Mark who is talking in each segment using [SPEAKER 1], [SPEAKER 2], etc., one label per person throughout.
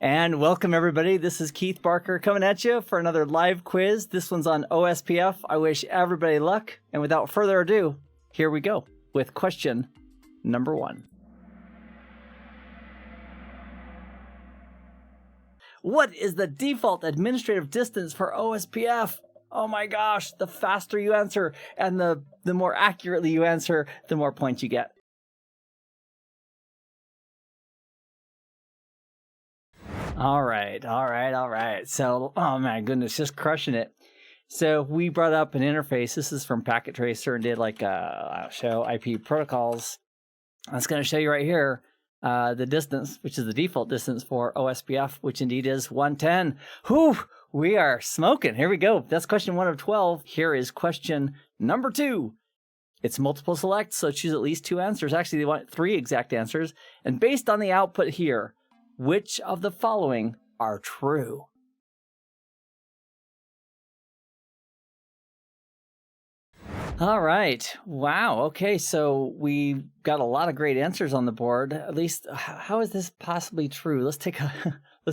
[SPEAKER 1] And welcome everybody. This is Keith Barker coming at you for another live quiz. This one's on OSPF. I wish everybody luck. And without further ado, here we go with question number 1. What is the default administrative distance for OSPF? Oh my gosh, the faster you answer and the more accurately you answer, the more points you get. All right. So, oh my goodness, just crushing it. So we brought up an interface. This is from Packet Tracer and did like show IP protocols. That's going to show you right here the distance, which is the default distance for OSPF, which indeed is 110. Whew, we are smoking. Here we go. That's question 1 of 12. Here is question number 2. It's multiple select, so choose at least 2 answers. Actually, they want 3 exact answers. And based on the output here, which of the following are true? All right. Wow. Okay. So we got a lot of great answers on the board. At least, how is this possibly true? Let's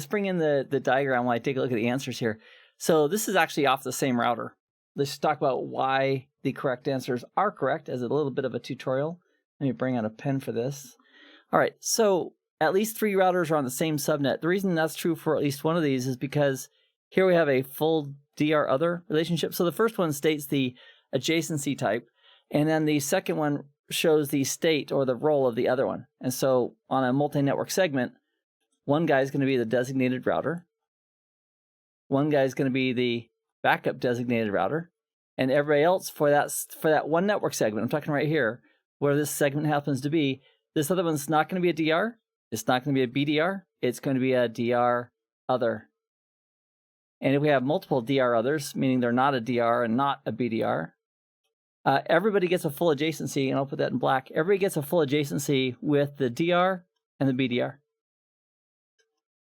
[SPEAKER 1] bring in the diagram while I take a look at the answers here. So this is actually off the same router. Let's talk about why the correct answers are correct as a little bit of a tutorial. Let me bring out a pen for this. All right. So at least 3 routers are on the same subnet. The reason that's true for at least one of these is because here we have a full DR other relationship. So the first one states the adjacency type, and then the second one shows the state or the role of the other one. And so on a multi-network segment, one guy is going to be the designated router, one guy is going to be the backup designated router, and everybody else for that one network segment, I'm talking right here, where this segment happens to be, this other one's not going to be a DR, it's not going to be a BDR, it's going to be a DR other. And if we have multiple DR others, meaning they're not a DR and not a BDR, everybody gets a full adjacency, and I'll put that in black. Everybody gets a full adjacency with the DR and the BDR.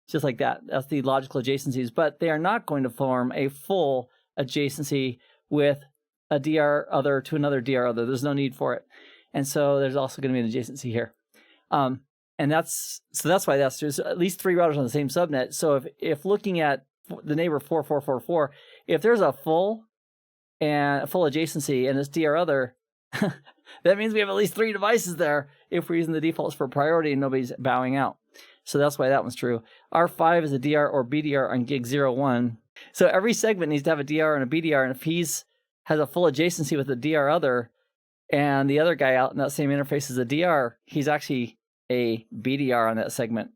[SPEAKER 1] Just like that. That's the logical adjacencies. But they are not going to form a full adjacency with a DR other to another DR other. There's no need for it. And so there's also going to be an adjacency here. And that's why there's at least 3 routers on the same subnet. So if looking at the neighbor 4444, if there's a full adjacency and this DR other, that means we have at least 3 devices there if we're using the defaults for priority and nobody's bowing out. So that's why that one's true. R5 is a DR or BDR on gig 01. So every segment needs to have a DR and a BDR, and if has a full adjacency with the DR other, and the other guy out in that same interface is a DR, he's actually a BDR on that segment.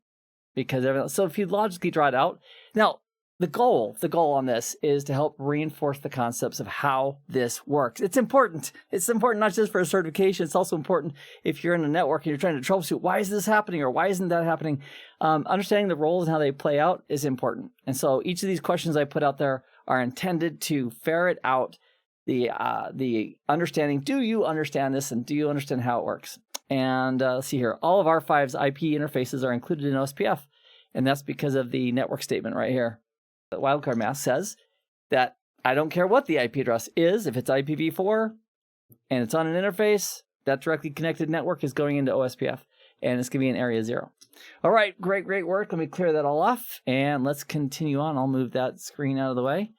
[SPEAKER 1] So if you logically draw it out, now the goal on this is to help reinforce the concepts of how this works. It's important. It's important not just for a certification. It's also important if you're in a network and you're trying to troubleshoot, why is this happening or why isn't that happening? Understanding the roles and how they play out is important. And so each of these questions I put out there are intended to ferret out the understanding. Do you understand this, and do you understand how it works? And let's see here. All of R5's IP interfaces are included in OSPF, and that's because of the network statement right here. The wildcard mask says that I don't care what the IP address is. If it's IPv4 and it's on an interface, that directly connected network is going into OSPF, and it's going to be in area 0. All right, great work. Let me clear that all off, and let's continue on. I'll move that screen out of the way.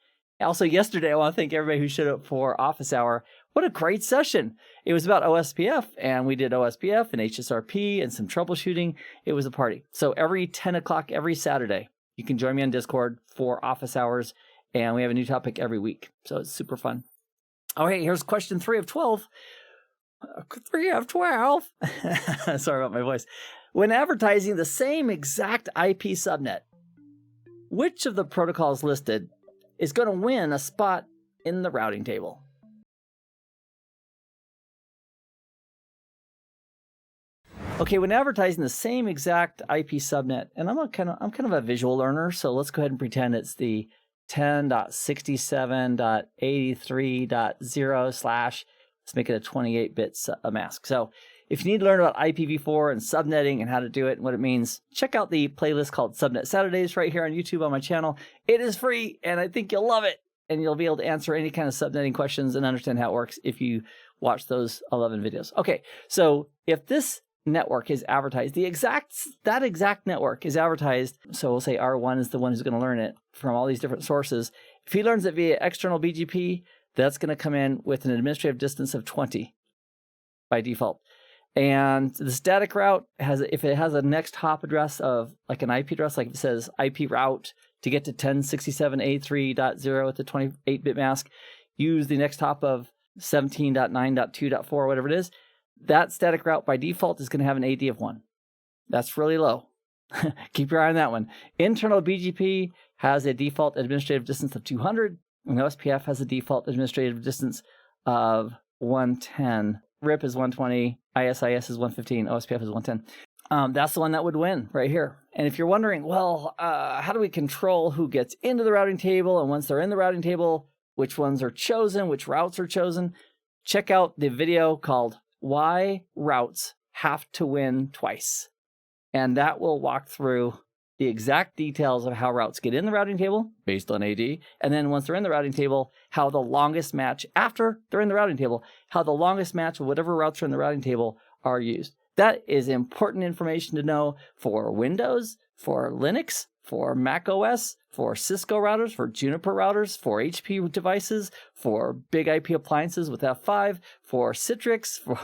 [SPEAKER 1] Also, yesterday, I want to thank everybody who showed up for Office Hour. What a great session. It was about OSPF, and we did OSPF and HSRP and some troubleshooting. It was a party. So every 10 o'clock every Saturday, you can join me on Discord for Office Hours, and we have a new topic every week. So it's super fun. All right, here's question 3 of 12. 3 of 12. Sorry about my voice. When advertising the same exact IP subnet, which of the protocols listed is going to win a spot in the routing table? Okay, when advertising the same exact IP subnet, and I'm kind of a visual learner, so let's go ahead and pretend it's the 10.67.83.0/ let's make it a 28-bit mask. So if you need to learn about IPv4 and subnetting and how to do it and what it means, check out the playlist called Subnet Saturdays right here on YouTube on my channel. It is free, and I think you'll love it, and you'll be able to answer any kind of subnetting questions and understand how it works if you watch those 11 videos. Okay, so if this network is advertised, that exact network is advertised. So we'll say R1 is the one who's going to learn it from all these different sources. If he learns it via external BGP, that's going to come in with an administrative distance of 20 by default. And the static route if it has a next hop address of like an IP address, like if it says IP route to get to 1067A3.0 with the 28-bit mask, use the next hop of 17.9.2.4, whatever it is, that static route by default is going to have an AD of 1. That's really low. Keep your eye on that one. Internal BGP has a default administrative distance of 200, and OSPF has a default administrative distance of 110. RIP is 120, ISIS is 115, OSPF is 110. That's the one that would win right here. And if you're wondering, well, how do we control who gets into the routing table? And once they're in the routing table, which ones are chosen, which routes are chosen? Check out the video called Why Routes Have to Win Twice. And that will walk through the exact details of how routes get in the routing table based on AD. And then once they're in the routing table, how the longest match after they're in the routing table, how the longest match of whatever routes are in the routing table are used. That is important information to know for Windows, for Linux, for Mac OS, for Cisco routers, for Juniper routers, for HP devices, for big IP appliances with F5, for Citrix, for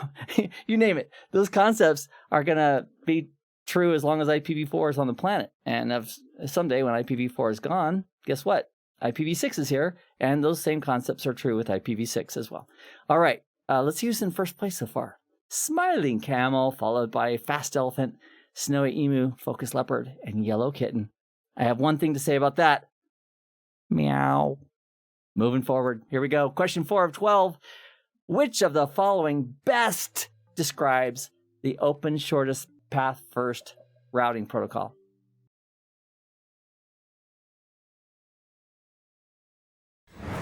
[SPEAKER 1] you name it. Those concepts are going to be true as long as IPv4 is on the planet. And someday when IPv4 is gone, guess what? IPv6 is here, and those same concepts are true with IPv6 as well. All right, let's see who's in first place so far. Smiling Camel, followed by Fast Elephant, Snowy Emu, Focus Leopard, and Yellow Kitten. I have one thing to say about that. Meow. Moving forward, here we go. Question 4 of 12. Which of the following best describes the open shortest path first routing protocol?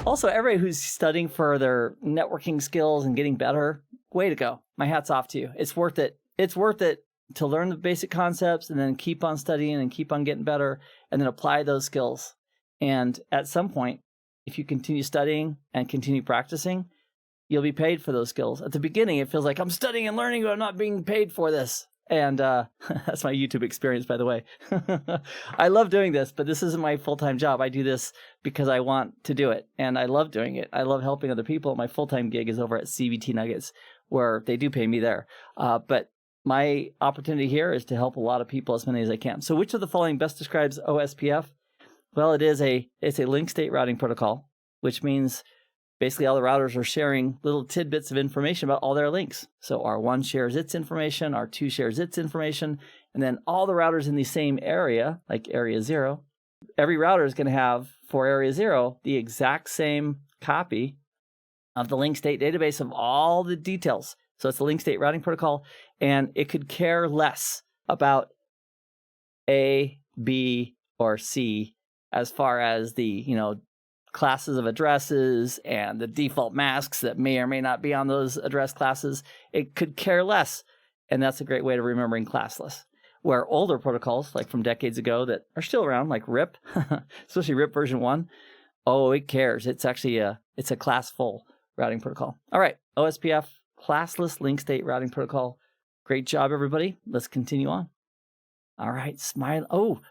[SPEAKER 1] Also, everybody who's studying for their networking skills and getting better, way to go. My hat's off to you. It's worth it. It's worth it to learn the basic concepts and then keep on studying and keep on getting better and then apply those skills. And at some point, if you continue studying and continue practicing, you'll be paid for those skills. At the beginning, it feels like I'm studying and learning, but I'm not being paid for this. And that's my YouTube experience, by the way. I love doing this, but this isn't my full-time job. I do this because I want to do it, and I love doing it. I love helping other people. My full-time gig is over at CVT Nuggets, where they do pay me there. But my opportunity here is to help a lot of people, as many as I can. So which of the following best describes OSPF? Well, it's a link state routing protocol, which means basically all the routers are sharing little tidbits of information about all their links. So R1 shares its information, R2 shares its information, and then all the routers in the same area, like area 0, every router is going to have, for area 0, the exact same copy of the link state database of all the details. So it's a link state routing protocol, and it could care less about A, B, or C as far as the, classes of addresses and the default masks that may or may not be on those address classes. It could care less, and that's a great way to remembering classless. Where older protocols, like from decades ago that are still around, like RIP, especially RIP version 1, it cares. It's actually it's a class-full routing protocol. All right, OSPF, classless link state routing protocol. Great job, everybody. Let's continue on. All right, smile.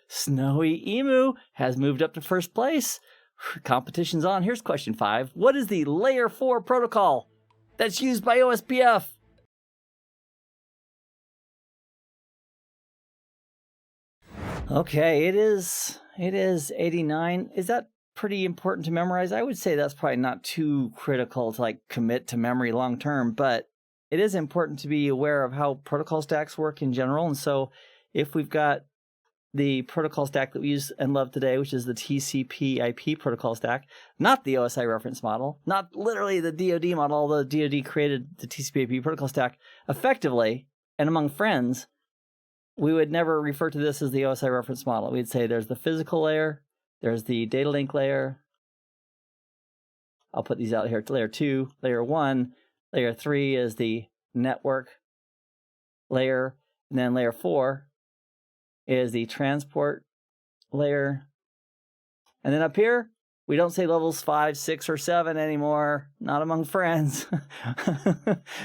[SPEAKER 1] Snowy Emu has moved up to first place. Competition's on. Here's question 5. What is the layer 4 protocol that's used by OSPF? Okay, it is 89. Is that pretty important to memorize? I would say that's probably not too critical to commit to memory long term, but it is important to be aware of how protocol stacks work in general. And so if we've got the protocol stack that we use and love today, which is the TCP IP protocol stack, not the OSI reference model, not literally the DoD model, although DoD created the TCP IP protocol stack effectively, and among friends, we would never refer to this as the OSI reference model. We'd say there's the physical layer, there's the data link layer. I'll put these out here to layer 2, layer 1, layer 3 is the network layer, and then layer 4 is the transport layer. And then up here, We don't say levels 5, 6, or 7 anymore, not among friends,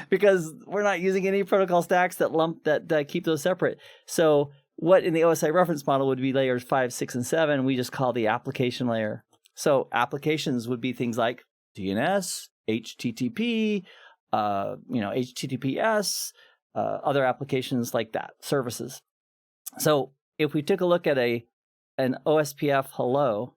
[SPEAKER 1] because we're not using any protocol stacks that keep those separate. So what in the OSI reference model would be layers 5, 6, and 7, we just call the application layer. So applications would be things like DNS, HTTP, HTTPS, other applications like that, services. So if we took a look at an OSPF hello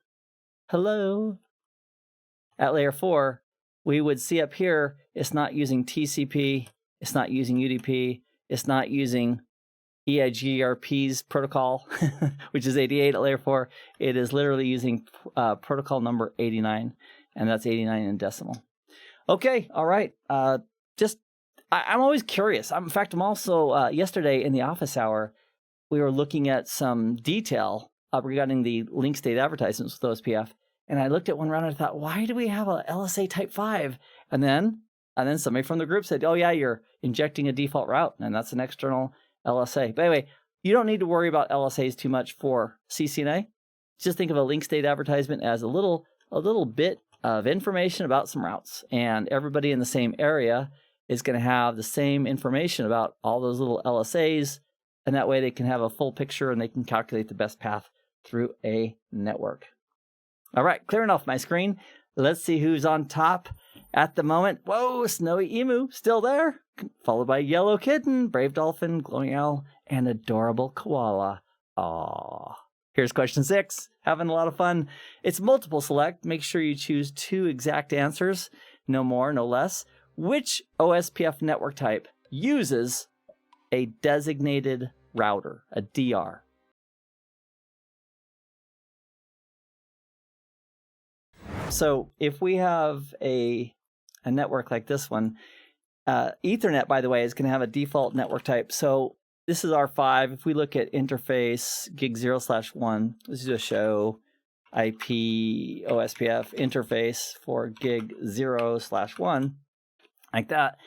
[SPEAKER 1] at layer 4, we would see up here it's not using TCP, it's not using UDP, it's not using EIGRP's protocol, which is 88 at layer 4. It is literally using protocol number 89, and that's 89 in decimal. Okay, all right. I'm always curious. In fact, I'm also, yesterday in the office hour, we were looking at some detail regarding the link state advertisements with OSPF. And I looked at one round and I thought, why do we have a LSA type 5? And then somebody from the group said, oh yeah, you're injecting a default route, and that's an external LSA. But anyway, you don't need to worry about LSAs too much for CCNA. Just think of a link state advertisement as a little bit of information about some routes, and everybody in the same area is going to have the same information about all those little LSAs, and that way they can have a full picture and they can calculate the best path through a network. All right, clearing off my screen. Let's see who's on top at the moment. Whoa, Snowy Emu, still there. Followed by Yellow Kitten, Brave Dolphin, Glowing Owl, and Adorable Koala. Aww. Here's question 6. Having a lot of fun. It's multiple select. Make sure you choose 2 exact answers. No more, no less. Which OSPF network type uses a designated router, a DR? So if we have a network like this one, Ethernet, by the way, is going to have a default network type. So this is R5. If we look at interface gig 0/1, this is a show IP OSPF interface for gig 0/1, like that.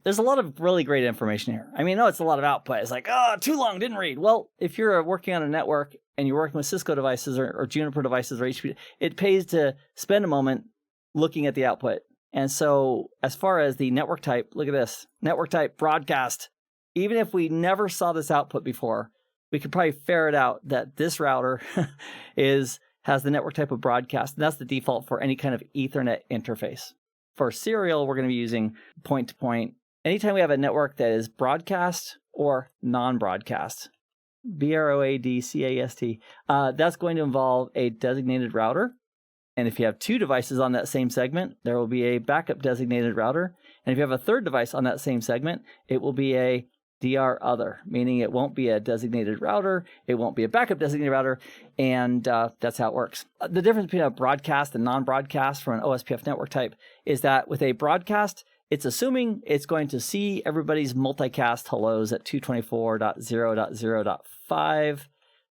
[SPEAKER 1] There's a lot of really great information here. I mean, no, it's a lot of output. It's like, oh, too long, didn't read. Well, if you're working on a network and you're working with Cisco devices or Juniper devices or HP, it pays to spend a moment looking at the output. And so as far as the network type, look at this. Network type broadcast. Even if we never saw this output before, we could probably ferret out that this router has the network type of broadcast. And that's the default for any kind of Ethernet interface. For serial, we're going to be using point-to-point. Anytime we have a network that is broadcast or non-broadcast, BROADCAST, that's going to involve a designated router. And if you have 2 devices on that same segment, there will be a backup designated router. And if you have a 3rd device on that same segment, it will be a DR other, meaning it won't be a designated router, it won't be a backup designated router, and that's how it works. The difference between a broadcast and non-broadcast from an OSPF network type is that with a broadcast, it's assuming it's going to see everybody's multicast hellos at 224.0.0.5.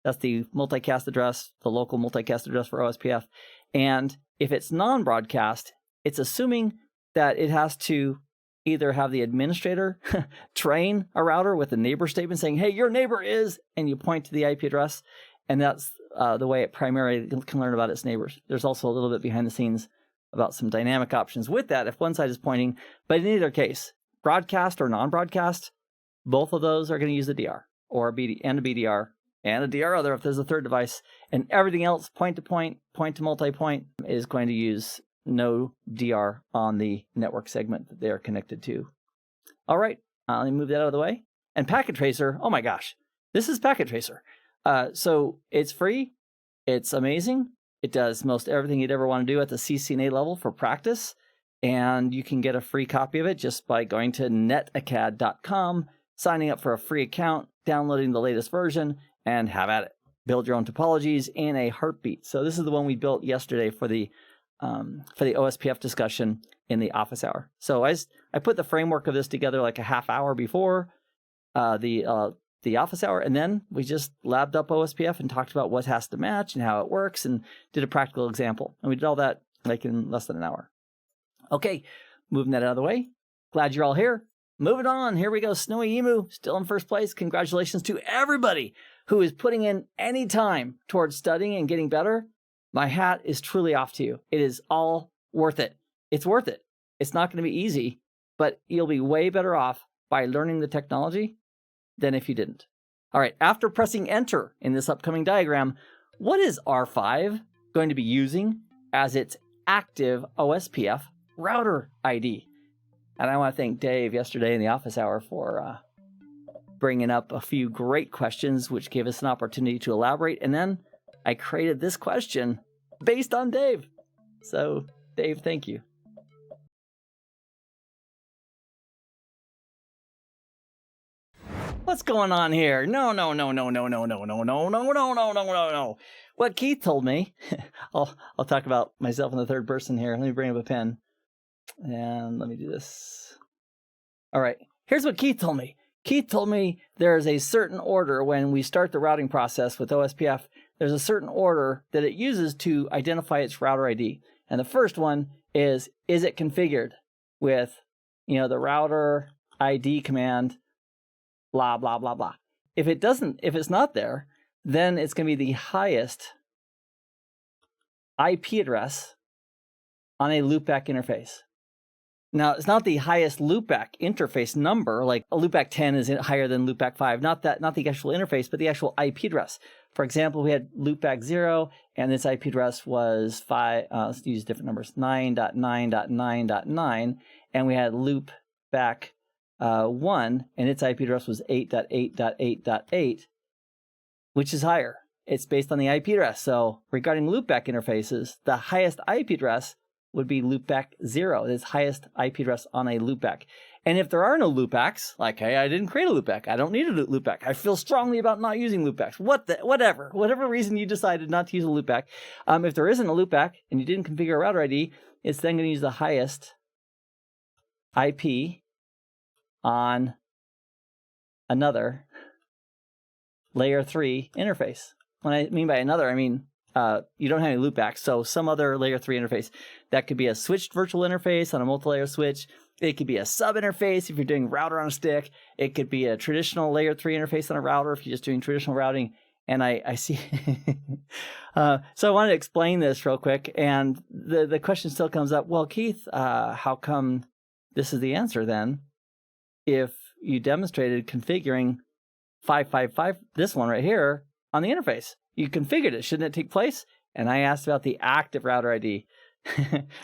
[SPEAKER 1] That's the multicast address, the local multicast address for OSPF. And if it's non-broadcast, it's assuming that it has to either have the administrator train a router with a neighbor statement saying, hey, your neighbor is, and you point to the IP address. And that's the way it primarily can learn about its neighbors. There's also a little bit behind the scenes about some dynamic options with that if one side is pointing. But in either case, broadcast or non-broadcast, both of those are going to use the DR or a BDR and a DR other if there's a 3rd device. And everything else, point-to-point, point-to-multipoint, is going to use no DR on the network segment that they are connected to. All right, let me move that out of the way. And Packet Tracer, oh my gosh, this is Packet Tracer. So it's free, it's amazing. It does most everything you'd ever want to do at the CCNA level for practice. And you can get a free copy of it just by going to netacad.com, signing up for a free account, downloading the latest version, and have at it. Build your own topologies in a heartbeat. So this is the one we built yesterday for the OSPF discussion in the office hour. So I put the framework of this together like a half hour before the office hour, and then we just labbed up OSPF and talked about what has to match and how it works and did a practical example. And we did all that like in less than an hour. Okay, moving that out of the way. Glad you're all here. Moving on, here we go. Snowy Emu, still in first place. Congratulations to everybody who is putting in any time towards studying and getting better. My hat is truly off to you. It is all worth it. It's worth it. It's not going to be easy, but you'll be way better off by learning the technology than if you didn't. All right, after pressing enter in this upcoming diagram, what is R5 going to be using as its active OSPF router ID? And I want to thank Dave yesterday in the office hour for bringing up a few great questions, which gave us an opportunity to elaborate. And then I created this question based on Dave. So, Dave, thank you. What's going on here? No. What Keith told me, I'll talk about myself in the third person here. Let me bring up a pen. And let me do this. All right. Here's what Keith told me. Keith told me there's a certain order when we start the routing process with OSPF. There's a certain order that it uses to identify its router ID. And the first one is it configured with, the router ID command, blah, blah, blah, blah. If it's not there, then it's going to be the highest IP address on a loopback interface. Now, it's not the highest loopback interface number, like a loopback 10 is higher than loopback 5, not the actual interface, but the actual IP address. For example, we had loopback 0, and its IP address was let's use different numbers, 9.9.9.9, and we had loopback 1, and its IP address was 8.8.8.8, which is higher. It's based on the IP address. So regarding loopback interfaces, the highest IP address would be loopback 0, its highest IP address on a loopback. And if there are no loopbacks, like, hey, I didn't create a loopback, I don't need a loopback, I feel strongly about not using loopbacks, whatever reason you decided not to use a loopback, if there isn't a loopback and you didn't configure a router ID, it's then going to use the highest IP on another layer 3 interface. When I mean by another, I mean you don't have any loopbacks, so some other layer 3 interface. That could be a switched virtual interface on a multi-layer switch. It could be a sub interface if you're doing router on a stick. It could be a traditional layer 3 interface on a router if you're just doing traditional routing. And I see. So I wanted to explain this real quick. And the question still comes up, well, Keith, how come this is the answer then? If you demonstrated configuring 555, this one right here, on the interface. You configured it. Shouldn't it take place? And I asked about the active router ID.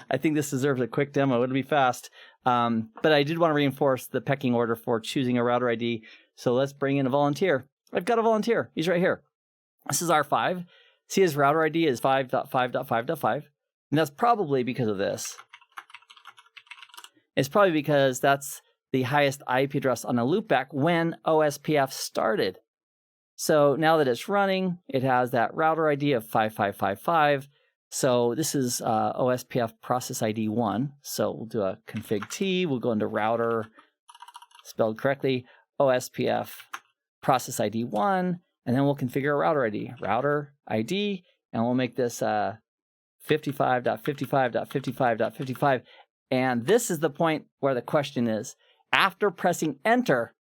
[SPEAKER 1] I think this deserves a quick demo. It'll be fast. But I did want to reinforce the pecking order for choosing a router ID. So let's bring in a volunteer. I've got a volunteer. He's right here. This is R5. See, his router ID is 5.5.5.5. And that's probably because of this. It's probably because that's the highest IP address on a loopback when OSPF started. So now that it's running, it has that router ID of 5555. So this is OSPF process ID 1. So we'll do a config T. We'll go into router, spelled correctly, OSPF process ID 1. And then we'll configure a router ID, and we'll make this 55.55.55.55. And this is the point where the question is, after pressing enter,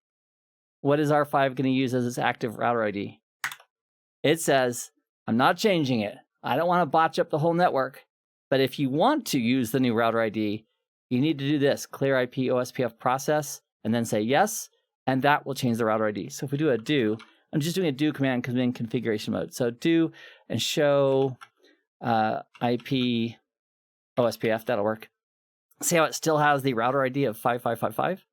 [SPEAKER 1] what is R5 going to use as its active router ID? It says, I'm not changing it. I don't want to botch up the whole network. But if you want to use the new router ID, you need to do this, clear IP OSPF process, and then say yes, and that will change the router ID. So if we do a do, I'm just doing a do command because I'm in configuration mode. So do and show IP OSPF, that'll work. See how it still has the router ID of 5555?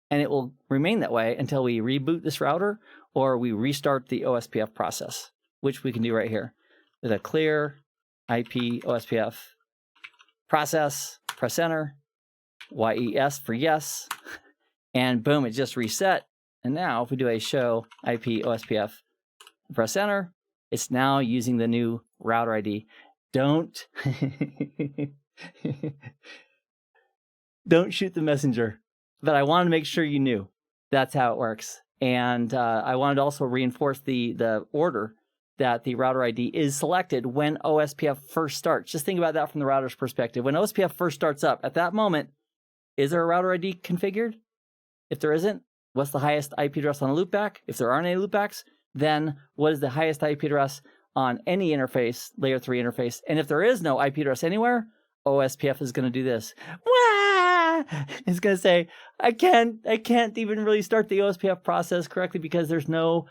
[SPEAKER 1] And it will remain that way until we reboot this router or we restart the OSPF process, which we can do right here. With a clear IP OSPF process, press enter, YES for yes, and boom, it just reset. And now if we do a show IP OSPF, press enter, it's now using the new router ID. Don't shoot the messenger. But I wanted to make sure you knew that's how it works. And I wanted to also reinforce the order that the router ID is selected when OSPF first starts. Just think about that from the router's perspective. When OSPF first starts up, at that moment, is there a router ID configured? If there isn't, what's the highest IP address on a loopback? If there aren't any loopbacks, then what is the highest IP address on any interface, layer 3 interface. And if there is no IP address anywhere, OSPF is going to do this. Wah! It's going to say, I can't even really start the OSPF process correctly because there's no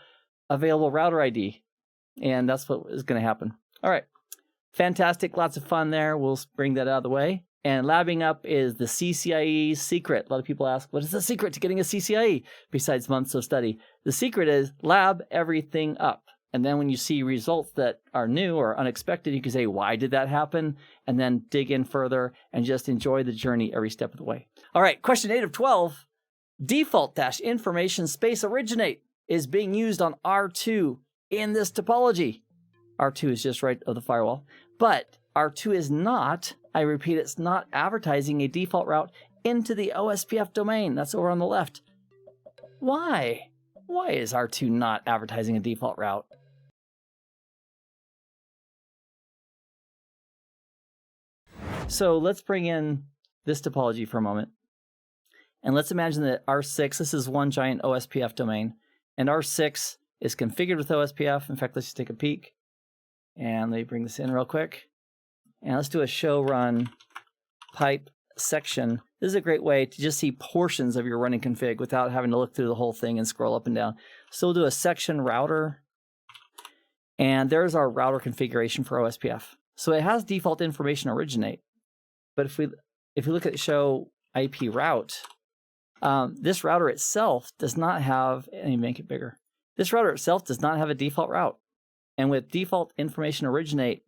[SPEAKER 1] available router ID. And that's what is going to happen. All right. Fantastic. Lots of fun there. We'll bring that out of the way. And labbing up is the CCIE secret. A lot of people ask, what is the secret to getting a CCIE besides months of study? The secret is lab everything up. And then when you see results that are new or unexpected, you can say, why did that happen? And then dig in further and just enjoy the journey every step of the way. All right, question 8 of 12. Default-information space originate is being used on R2 in this topology. R2 is just right of the firewall. But R2 is not, I repeat, it's not advertising a default route into the OSPF domain. That's over on the left. Why? Why is R2 not advertising a default route? So let's bring in this topology for a moment. And let's imagine that R6, this is one giant OSPF domain, and R6 is configured with OSPF. In fact, let's just take a peek. And let me bring this in real quick. And let's do a show run pipe section. This is a great way to just see portions of your running config without having to look through the whole thing and scroll up and down. So we'll do a section router. And there's our router configuration for OSPF. So it has default information originate. But if we look at show IP route, this router itself does not have, let me make it bigger. This router itself does not have a default route. And with default information originate,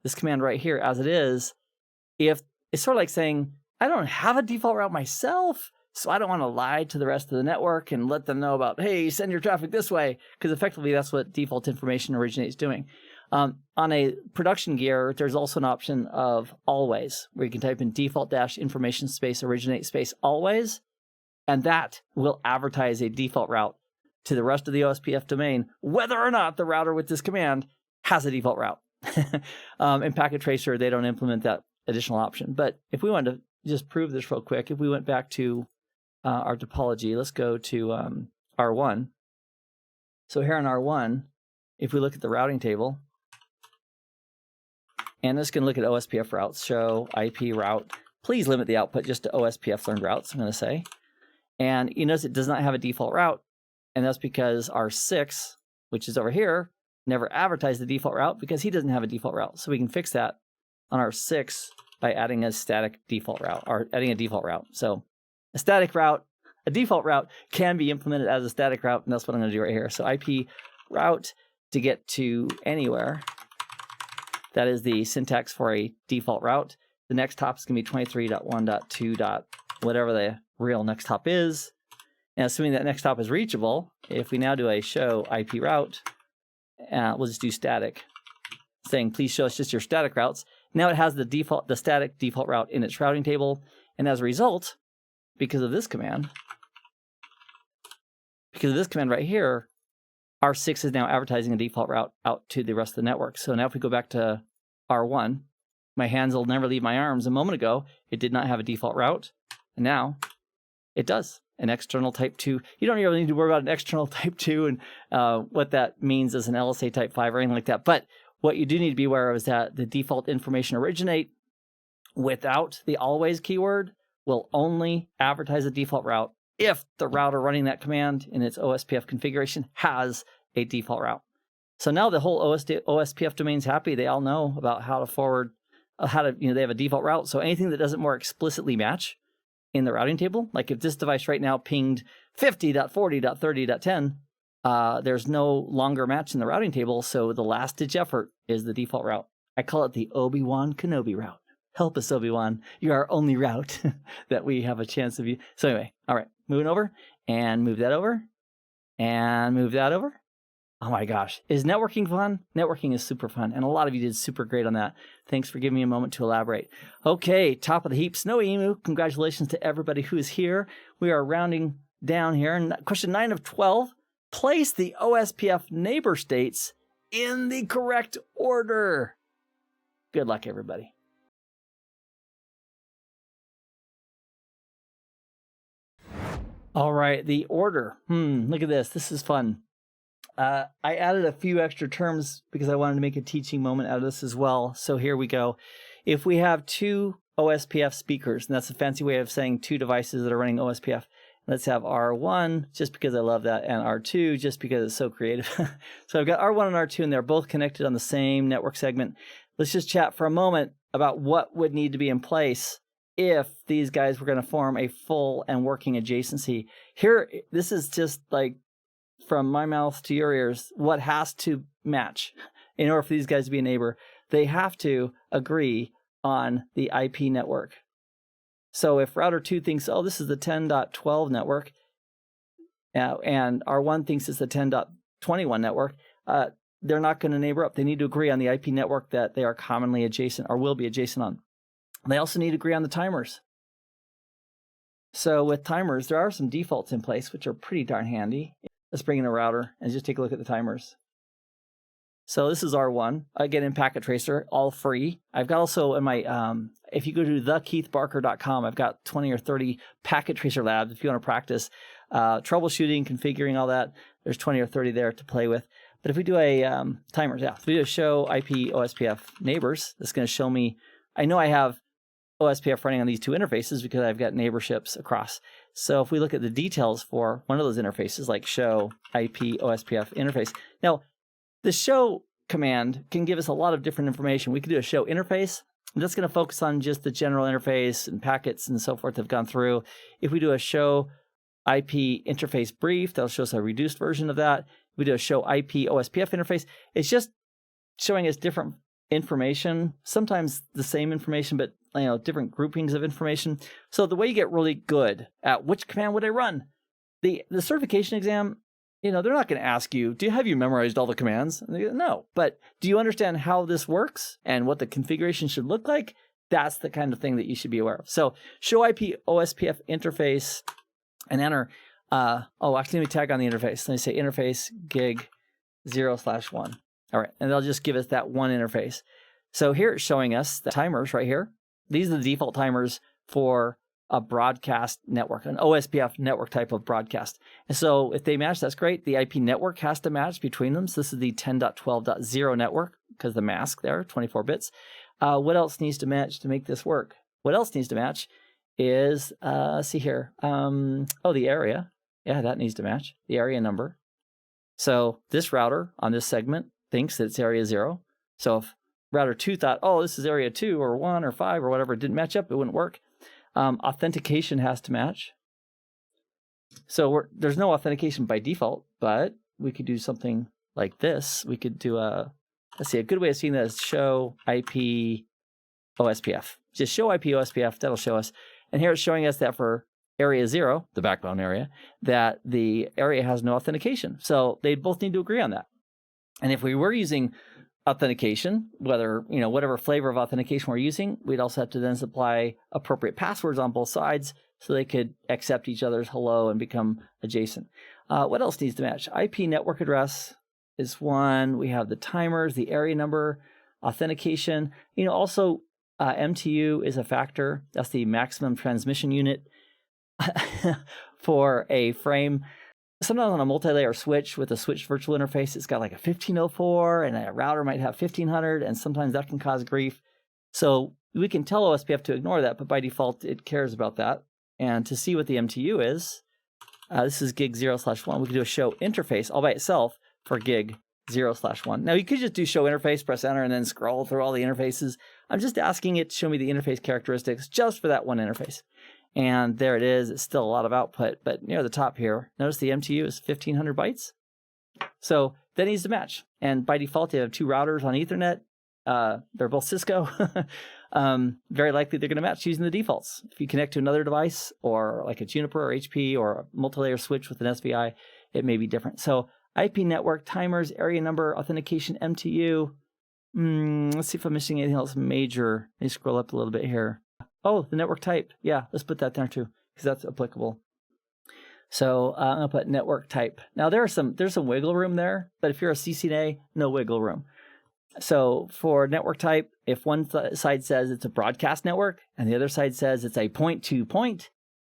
[SPEAKER 1] this command right here, as it is, if it's sort of like saying, I don't have a default route myself, so I don't want to lie to the rest of the network and let them know about, hey, send your traffic this way, because effectively that's what default information originate is doing. On a production gear, there's also an option of always, where you can type in default-information space originate space always, and that will advertise a default route to the rest of the OSPF domain, whether or not the router with this command has a default route. In Packet Tracer, they don't implement that additional option. But if we wanted to just prove this real quick, if we went back to our topology, let's go to R1. So here on R1, if we look at the routing table, and this can look at OSPF routes, show IP route. Please limit the output just to OSPF learned routes, I'm going to say. And you notice it does not have a default route, and that's because R6, which is over here, never advertised the default route because he doesn't have a default route. So we can fix that on R6 by adding a static default route, or adding a default route. So a static route, a default route can be implemented as a static route, and that's what I'm going to do right here. So IP route to get to anywhere. That is the syntax for a default route. The next hop is going to be 23.1.2. Whatever the real next hop is. And assuming that next hop is reachable, if we now do a show IP route, we'll just do static, saying please show us just your static routes. Now it has the static default route in its routing table, and as a result, because of this command right here, R6 is now advertising a default route out to the rest of the network. So now if we go back to R1, my hands will never leave my arms. A moment ago, it did not have a default route, and now it does. An external type 2. You don't really need to worry about an external type 2 and what that means as an LSA type 5 or anything like that. But what you do need to be aware of is that the default information originate without the always keyword will only advertise a default route if the router running that command in its OSPF configuration has a default route. So now the whole OSPF domain's happy. They all know about how to forward, they have a default route. So anything that doesn't more explicitly match in the routing table, like if this device right now pinged 50.40.30.10, there's no longer match in the routing table. So the last ditch effort is the default route. I call it the Obi-Wan Kenobi route. Help us, Obi-Wan. You're our only route that we have a chance of you. So anyway, all right, moving over and move that over and move that over. Oh my gosh, is networking fun? Networking is super fun, and a lot of you did super great on that. Thanks for giving me a moment to elaborate. Okay, top of the heap, Snowy Emu. Congratulations to everybody who is here. We are rounding down here. And question 9 of 12, place the OSPF neighbor states in the correct order. Good luck, everybody. All right, the order. Look at this. This is fun. I added a few extra terms because I wanted to make a teaching moment out of this as well. So here we go. If we have two OSPF speakers, and that's a fancy way of saying two devices that are running OSPF, let's have R1 just because I love that, and R2 just because it's so creative. So I've got R1 and R2, and they're both connected on the same network segment. Let's just chat for a moment about what would need to be in place if these guys were going to form a full and working adjacency. Here, this is just like from my mouth to your ears, what has to match in order for these guys to be a neighbor. They have to agree on the IP network. So if router 2 thinks, oh, this is the 10.12 network, and R1 thinks it's the 10.21 network, they're not going to neighbor up. They need to agree on the IP network that they are commonly adjacent or will be adjacent on. They also need to agree on the timers. So with timers, there are some defaults in place, which are pretty darn handy. Let's bring in a router and just take a look at the timers. So this is R1, again in Packet Tracer, all free. I've got also in my, if you go to thekeithbarker.com, I've got 20 or 30 Packet Tracer labs if you want to practice troubleshooting, configuring, all that. There's 20 or 30 there to play with. But if we do a timers, if we do a show IP OSPF neighbors, that's going to show me, I know I have OSPF running on these two interfaces because I've got neighborships across. So if we look at the details for one of those interfaces, like show IP OSPF interface. Now, the show command can give us a lot of different information. We could do a show interface, and that's going to focus on just the general interface and packets and so forth that have gone through. If we do a show IP interface brief, that'll show us a reduced version of that. If we do a show IP OSPF interface, it's just showing us different information, sometimes the same information, but different groupings of information. So the way you get really good at which command would I run, the certification exam, they're not going to ask you, have you memorized all the commands? And they go, no, but do you understand how this works and what the configuration should look like? That's the kind of thing that you should be aware of. So show IP OSPF interface and enter. Actually, let me tag on the interface. Let me say interface gig 0/1. All right, and they'll just give us that one interface. So here it's showing us the timers right here. These are the default timers for a broadcast network, an OSPF network type of broadcast. And so if they match, that's great. The IP network has to match between them. So this is the 10.12.0 network because the mask there, 24 bits. What else needs to match to make this work? What else needs to match is, let's see here. The area. Yeah, that needs to match. The area number. So this router on this segment thinks that it's area 0. So if router 2 thought, this is area 2 or 1 or 5 or whatever, it didn't match up, it wouldn't work. Authentication has to match. So there's no authentication by default, but we could do something like this. We could do a good way of seeing that is show IP OSPF. Just show IP OSPF, that'll show us. And here it's showing us that for area 0, the backbone area, that the area has no authentication. So they both need to agree on that. And if we were using authentication, whatever flavor of authentication we're using, we'd also have to then supply appropriate passwords on both sides so they could accept each other's hello and become adjacent. What else needs to match? IP network address is one. We have the timers, the area number, authentication. Also MTU is a factor. That's the maximum transmission unit for a frame. Sometimes on a multi-layer switch with a switch virtual interface, it's got like a 1504 and a router might have 1500, and sometimes that can cause grief. So we can tell OSPF to ignore that, but by default, it cares about that. And to see what the MTU is, this is gig 0/1. We can do a show interface all by itself for gig 0/1. Now you could just do show interface, press enter, and then scroll through all the interfaces. I'm just asking it to show me the interface characteristics just for that one interface. And there it is. It's still a lot of output, but near the top here, notice the MTU is 1500 bytes. So that needs to match. And by default, they have two routers on Ethernet. They're both Cisco. Very likely they're going to match using the defaults. If you connect to another device or like a Juniper or HP or a multi-layer switch with an SVI, it may be different. So IP network, timers, area number, authentication, MTU. Let's see if I'm missing anything else major. Let me scroll up a little bit here. Oh, the network type. Yeah, let's put that there too, because that's applicable. So I'm going to put network type. Now there's some wiggle room there, but if you're a CCNA, no wiggle room. So for network type, if one side says it's a broadcast network and the other side says it's a point-to-point,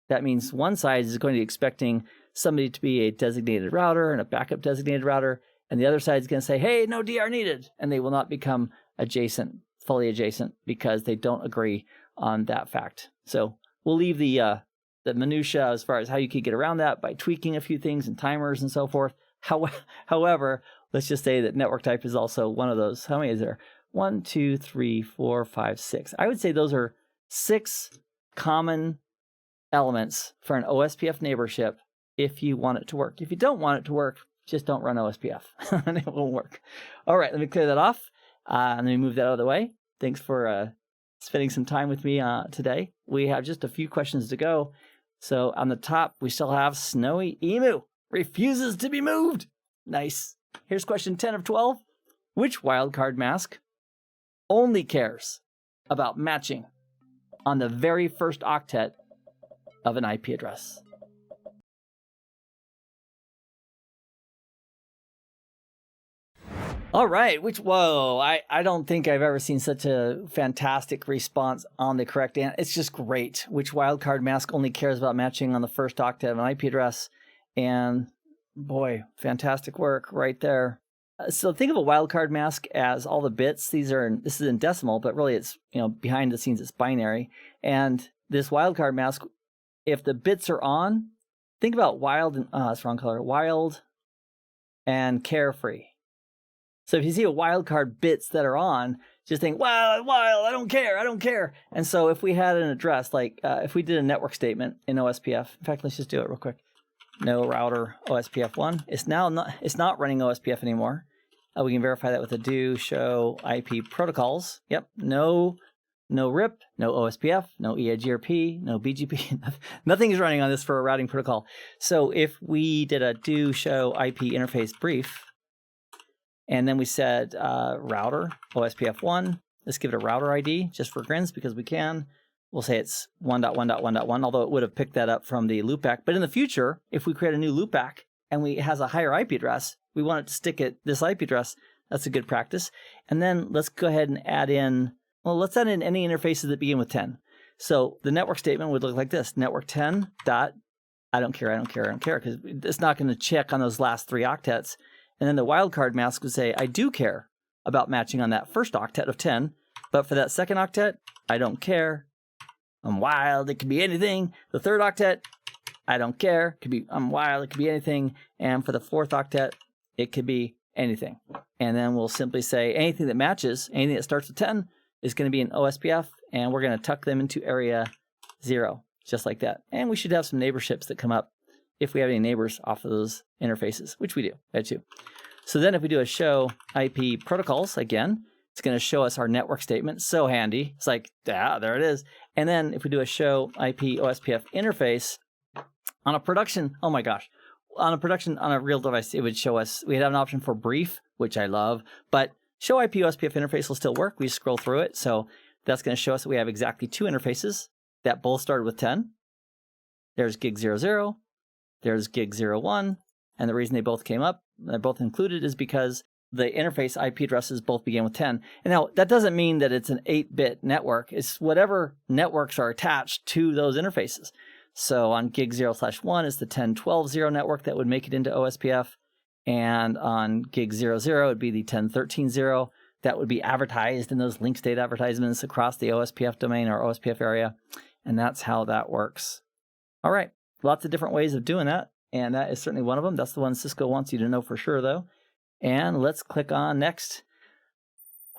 [SPEAKER 1] that means one side is going to be expecting somebody to be a designated router and a backup designated router, and the other side is going to say, hey, no DR needed, and they will not become adjacent, fully adjacent, because they don't agree on that fact. So we'll leave the minutia as far as how you could get around that by tweaking a few things and timers and so forth. However, let's just say that network type is also one of those. How many is there? 1, 2, 3, 4, 5, 6. I would say those are 6 common elements for an OSPF neighborship if you want it to work. If you don't want it to work, just don't run OSPF and it won't work. All right, let me clear that off. And let me move that out of the way. Thanks for spending some time with me today. We have just a few questions to go. So on the top, we still have Snowy Emu. Refuses to be moved. Nice. Here's question 10 of 12. Which wildcard mask only cares about matching on the very first octet of an IP address? All right, whoa, I don't think I've ever seen such a fantastic response on the correct answer. It's just great. Which wildcard mask only cares about matching on the first octet of an IP address? And boy, fantastic work right there. So think of a wildcard mask as all the bits. This is in decimal, but really it's, behind the scenes it's binary. And this wildcard mask, if the bits are on, think about wild and that's wrong color. Wild and carefree. So if you see a wildcard bits that are on, just think, wild, I don't care. And so if we had an address, like if we did a network statement in OSPF, in fact, let's just do it real quick. No router OSPF1. It's not running OSPF anymore. We can verify that with a do show IP protocols. Yep, no RIP, no OSPF, no EIGRP, no BGP. Nothing is running on this for a routing protocol. So if we did a do show IP interface brief, and then we said router OSPF1, let's give it a router ID just for grins because we can. We'll say it's 1.1.1.1, although it would have picked that up from the loopback. But in the future, if we create a new loopback and it has a higher IP address, we want it to stick at this IP address. That's a good practice. And then let's go ahead and add in, let's add in any interfaces that begin with 10. So the network statement would look like this: network 10 dot, I don't care, because it's not going to check on those last 3 octets. And then the wildcard mask would say, I do care about matching on that first octet of 10, but for that second octet, I don't care. I'm wild, it could be anything. The third octet, I don't care. I'm wild, it could be anything. And for the fourth octet, it could be anything. And then we'll simply say anything that matches, anything that starts with 10 is going to be an OSPF, and we're going to tuck them into area 0, just like that. And we should have some neighborships that come up if we have any neighbors off of those interfaces, which we do, that too. So then if we do a show IP protocols, again, it's going to show us our network statement. So handy. It's like, there it is. And then if we do a show IP OSPF interface on a production, on a real device, it would show us, we'd have an option for brief, which I love, but show IP OSPF interface will still work. We scroll through it. So that's going to show us that we have exactly 2 interfaces that both started with 10. There's gig 00, there's gig 01, and the reason they both came up, they're both included, is because the interface IP addresses both begin with 10. And now, that doesn't mean that it's an 8-bit network. It's whatever networks are attached to those interfaces. So on gig 0/1 is the 10.12.0 network that would make it into OSPF. And on gig 00, it would be the 10.13.0 that would be advertised in those link state advertisements across the OSPF domain or OSPF area. And that's how that works. All right, lots of different ways of doing that. And that is certainly one of them. That's the one Cisco wants you to know for sure, though. And let's click on next.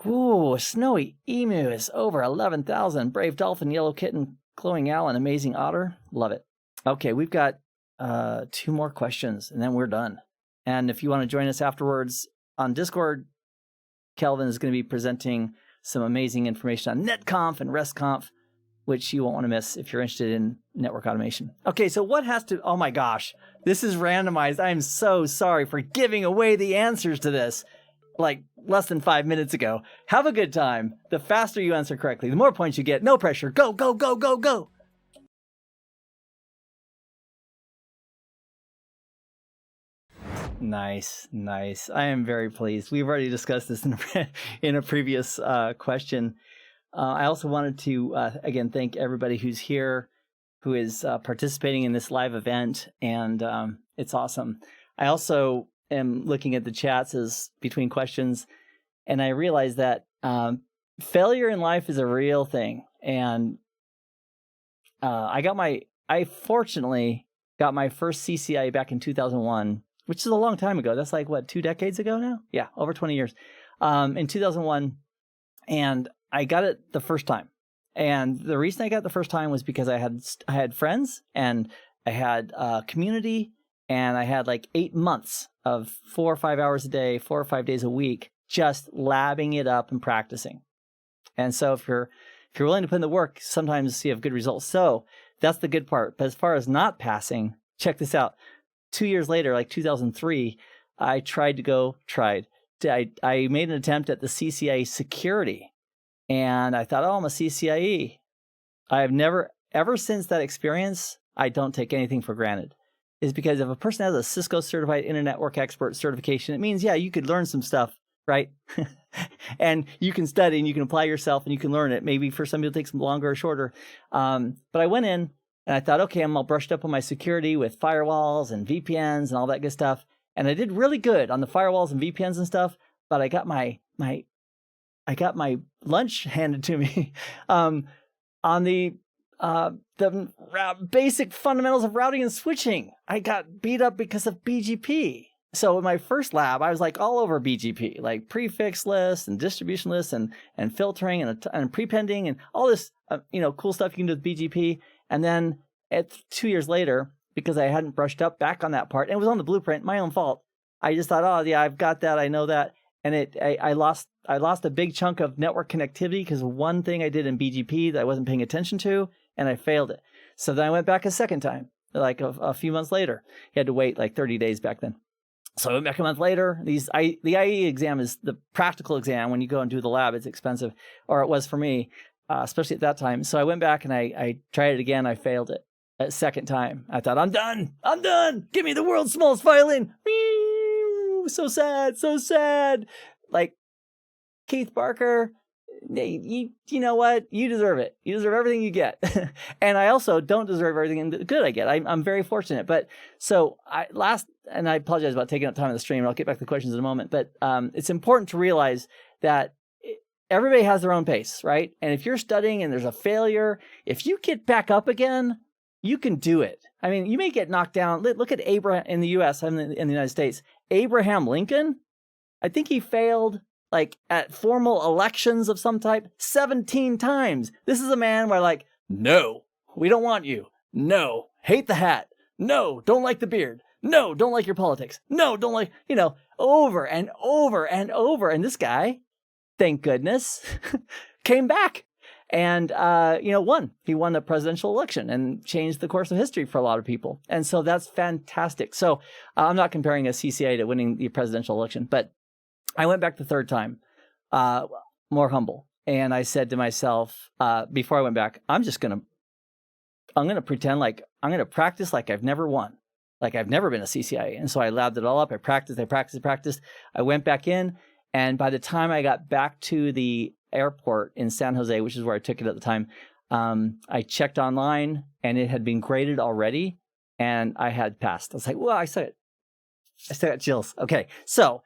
[SPEAKER 1] Ooh, Snowy Emu is over 11,000. Brave Dolphin, Yellow Kitten, Glowing Owl, and Amazing Otter. Love it. Okay, we've got 2 more questions, and then we're done. And if you want to join us afterwards on Discord, Kelvin is going to be presenting some amazing information on NetConf and RESTConf, which you won't want to miss if you're interested in network automation. Okay, so what has to... Oh my gosh, this is randomized. I'm so sorry for giving away the answers to this like less than 5 minutes ago. Have a good time. The faster you answer correctly, the more points you get. No pressure. Go, go, go, go, go. Nice, nice. I am very pleased. We've already discussed this in a previous question. I also wanted to, again, thank everybody who's here, who is participating in this live event, and it's awesome. I also am looking at the chats as between questions, and I realized that failure in life is a real thing. And I fortunately got my first CCIE back in 2001, which is a long time ago. That's like, what, 2 decades ago now? Yeah, over 20 years. In 2001, and I got it the first time. And the reason I got it the first time was because I had friends, and I had community, and I had like 8 months of 4 or 5 hours a day, 4 or 5 days a week, just labbing it up and practicing. And so if you're willing to put in the work, sometimes you have good results. So that's the good part. But as far as not passing, check this out. 2 years later, like 2003, I made an attempt at the CCIE security. And I thought, oh, I'm a CCIE. I have never, ever since that experience, I don't take anything for granted. Is because if a person has a Cisco Certified Internet Network Expert certification, it means, yeah, you could learn some stuff, right? And you can study and you can apply yourself and you can learn it. Maybe for some people it takes longer or shorter. But I went in and I thought, okay, I'm all brushed up on my security with firewalls and VPNs and all that good stuff. And I did really good on the firewalls and VPNs and stuff, but I got my lunch handed to me on the basic fundamentals of routing and switching. I got beat up because of BGP. So in my first lab, I was like all over BGP, like prefix lists and distribution lists and filtering and prepending and all this, cool stuff you can do with BGP. And then 2 years later, because I hadn't brushed up back on that part, and it was on the blueprint, my own fault. I just thought, oh yeah, I've got that, I know that, and I lost a big chunk of network connectivity because one thing I did in BGP that I wasn't paying attention to, and I failed it. So then I went back a second time, like a few months later. You had to wait like 30 days back then. So I went back a month later. The IE exam is the practical exam. When you go and do the lab, it's expensive, or it was for me, especially at that time. So I went back and I tried it again. I failed it a second time. I thought, I'm done. Give me the world's smallest violin. So sad. Like, Keith Barker, you know what? You deserve it. You deserve everything you get. And I also don't deserve everything good I get. I'm very fortunate. But so and I apologize about taking up time on the stream. I'll get back to the questions in a moment. But it's important to realize that everybody has their own pace, right? And if you're studying and there's a failure, if you get back up again, you can do it. I mean, you may get knocked down. Look at Abraham in the U.S. and in the United States. Abraham Lincoln, I think he failed like at formal elections of some type 17 times. This is a man where like, no, we don't want you. No, hate the hat. No, don't like the beard. No, don't like your politics. No, don't like, over and over and over. And this guy, thank goodness, came back and, won. He won the presidential election and changed the course of history for a lot of people. And so that's fantastic. So I'm not comparing a CCA to winning the presidential election, but I went back the third time, more humble. And I said to myself, before I went back, I'm going to pretend like I'm going to practice like I've never won, like I've never been a CCIE. And so I labbed it all up. I practiced. I went back in. And by the time I got back to the airport in San Jose, which is where I took it at the time, I checked online and it had been graded already and I had passed. I was like, well, I still got chills. Okay. So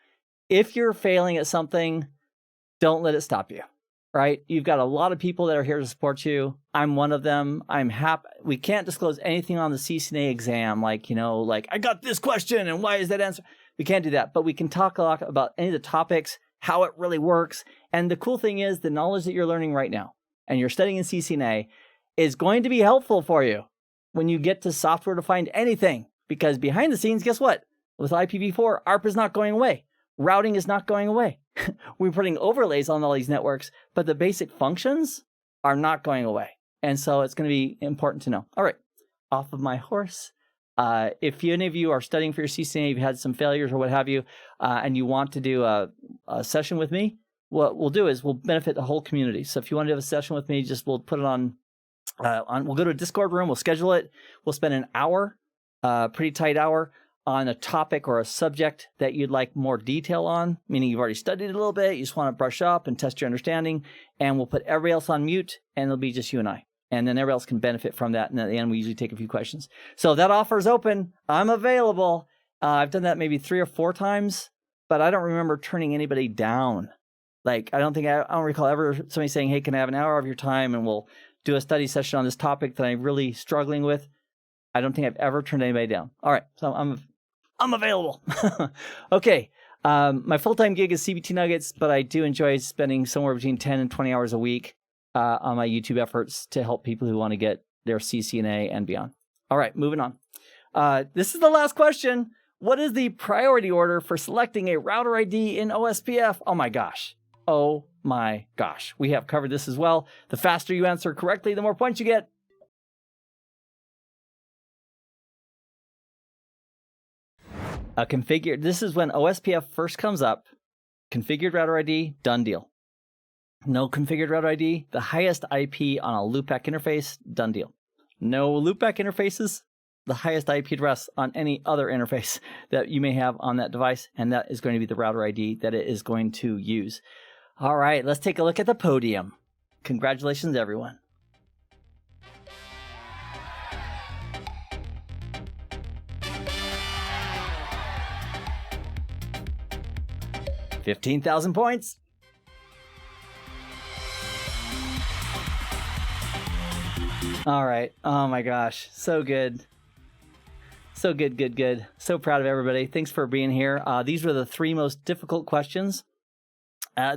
[SPEAKER 1] if you're failing at something, don't let it stop you, right? You've got a lot of people that are here to support you. I'm one of them. I'm happy. We can't disclose anything on the CCNA exam, like I got this question and why is that answer? We can't do that, but we can talk a lot about any of the topics, how it really works. And the cool thing is the knowledge that you're learning right now and you're studying in CCNA is going to be helpful for you when you get to software-defined anything, because behind the scenes, guess what? With IPv4, ARP is not going away. Routing is not going away. We're putting overlays on all these networks, but the basic functions are not going away. And so it's going to be important to know. All right, off of my horse. If any of you are studying for your CCNA, you've had some failures or what have you, and you want to do a session with me, what we'll do is we'll benefit the whole community. So if you want to have a session with me, we'll put it on we'll go to a Discord room, we'll schedule it. We'll spend an hour, pretty tight hour, on a topic or a subject that you'd like more detail on, meaning you've already studied it a little bit, you just want to brush up and test your understanding, and we'll put everybody else on mute, and it'll be just you and I. And then everybody else can benefit from that, and at the end, we usually take a few questions. So that offer is open. I'm available. I've done that maybe 3 or 4 times, but I don't remember turning anybody down. Like, I don't recall ever somebody saying, hey, can I have an hour of your time and we'll do a study session on this topic that I'm really struggling with. I don't think I've ever turned anybody down. All right, so I'm available. Okay, my full-time gig is CBT Nuggets, but I do enjoy spending somewhere between 10 and 20 hours a week on my YouTube efforts to help people who want to get their CCNA and beyond. All right, moving on. This is the last question. What is the priority order for selecting a router ID in OSPF? Oh my gosh. Oh my gosh. We have covered this as well. The faster you answer correctly, the more points you get. This is when OSPF first comes up. Configured router ID, done deal. No configured router ID, the highest IP on a loopback interface, done deal. No loopback interfaces, the highest IP address on any other interface that you may have on that device, and that is going to be the router ID that it is going to use. All right, let's take a look at the podium. Congratulations, everyone. $15,000 points. All right. Oh my gosh. So good. So good. So proud of everybody. Thanks for being here. These were the 3 most difficult questions.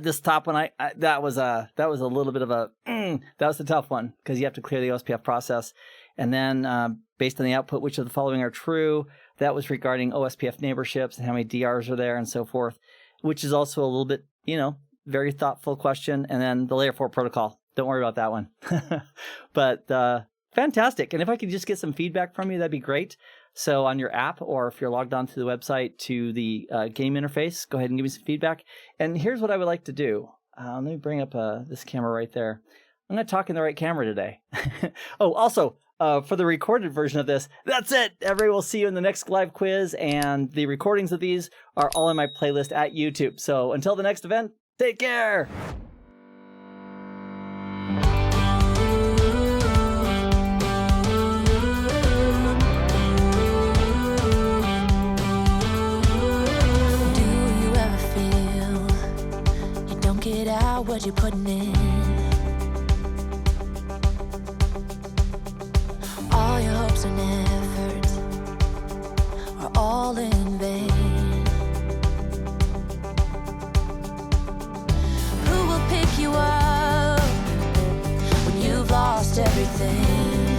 [SPEAKER 1] This top one, that was a little bit of a, that was the tough one because you have to clear the OSPF process. And then based on the output, which of the following are true? That was regarding OSPF neighborships and how many DRs are there and so forth, which is also a little bit, very thoughtful question. And then the layer 4 protocol. Don't worry about that one. But fantastic. And if I could just get some feedback from you, that'd be great. So on your app, or if you're logged on to the website to the game interface, go ahead and give me some feedback. And here's what I would like to do. Let me bring up this camera right there. I'm going to talk in the right camera today. Oh, also, for the recorded version of this, that's it. Everybody will see you in the next live quiz. And the recordings of these are all in my playlist at YouTube. So until the next event, take care.
[SPEAKER 2] What you're putting in, all your hopes and efforts are all in vain. Who will pick you up when you've lost everything?